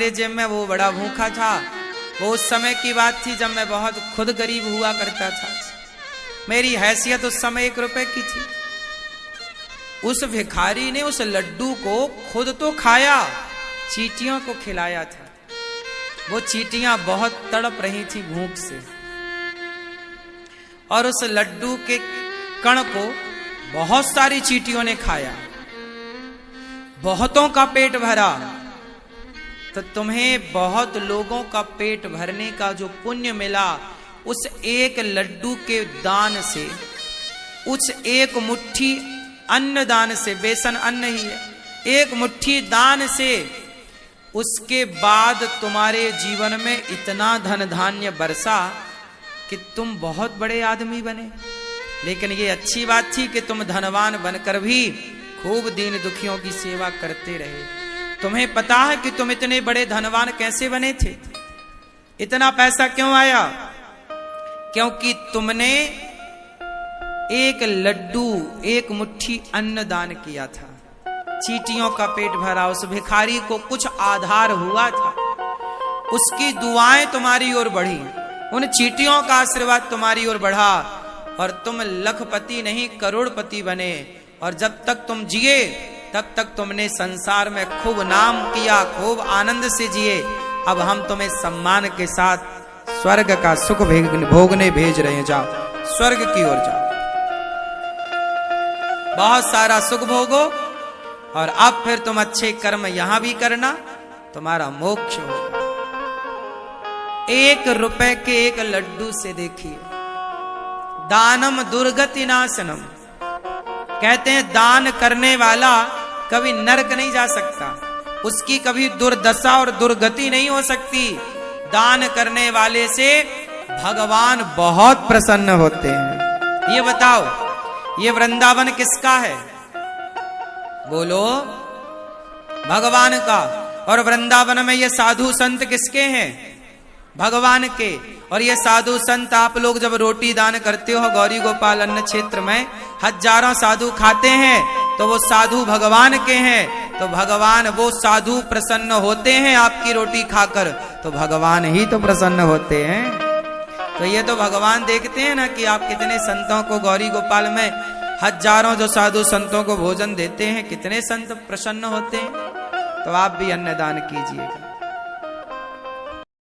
मेरे जेब में, वो बड़ा भूखा था। वो उस समय की बात थी जब मैं बहुत खुद गरीब हुआ करता था। मेरी हैसियत उस समय 1 रुपए की थी। उस भिखारी ने उस लड्डू को खुद तो खाया, चींटियों को खिलाया था। वो चींटियां बहुत तड़प रही थी भूख से, और उस लड्डू के कण को बहुत सारी चींटियों ने खाया, बहुतों का पेट भरा। तो तुम्हें बहुत लोगों का पेट भरने का जो पुण्य मिला, उस एक लड्डू के दान से, उस एक मुट्ठी अन्न दान से, बेसन अन्न ही है, एक मुट्ठी दान से, उसके बाद तुम्हारे जीवन में इतना धन धान्य बरसा कि तुम बहुत बड़े आदमी बने। लेकिन ये अच्छी बात थी कि तुम धनवान बनकर भी खूब दीन दुखियों की सेवा करते रहे। तुम्हें पता है कि तुम इतने बड़े धनवान कैसे बने थे? इतना पैसा क्यों आया? क्योंकि तुमने एक लड्डू, एक मुट्ठी अन्न दान किया था। चींटियों का पेट भरा, उस भिखारी को कुछ आधार हुआ था, उसकी दुआएं तुम्हारी ओर बढ़ी, उन चींटियों का आशीर्वाद तुम्हारी ओर बढ़ा, और तुम लखपति नहीं करोड़पति बने। और जब तक तुम जिए तब तक तुमने संसार में खूब नाम किया, खूब आनंद से जिए। अब हम तुम्हें सम्मान के साथ स्वर्ग का सुख भोगने भेज रहे हैं। जाओ, स्वर्ग की ओर जाओ, बहुत सारा सुख भोगो, और अब फिर तुम अच्छे कर्म यहां भी करना, तुम्हारा मोक्ष होगा। 1 रुपए के एक लड्डू से देखिए, दानम दुर्गति नाशनम। कहते हैं दान करने वाला कभी नरक नहीं जा सकता, उसकी कभी दुर्दशा और दुर्गति नहीं हो सकती। दान करने वाले से भगवान बहुत प्रसन्न होते हैं। ये बताओ, ये वृंदावन किसका है? बोलो, भगवान का। और वृंदावन में ये साधु संत किसके हैं? भगवान के। और ये साधु संत, आप लोग जब रोटी दान करते हो गौरी गोपाल अन्न क्षेत्र में, हजारों साधु खाते हैं, तो वो साधु भगवान के हैं। तो भगवान, वो साधु प्रसन्न होते हैं आपकी रोटी खाकर, तो भगवान ही तो प्रसन्न होते हैं। तो ये तो भगवान देखते हैं ना कि आप कितने संतों को गौरी गोपाल में, हजारों जो साधु संतों को भोजन देते हैं, कितने संत प्रसन्न होते हैं। तो आप भी अन्नदान कीजिएगा।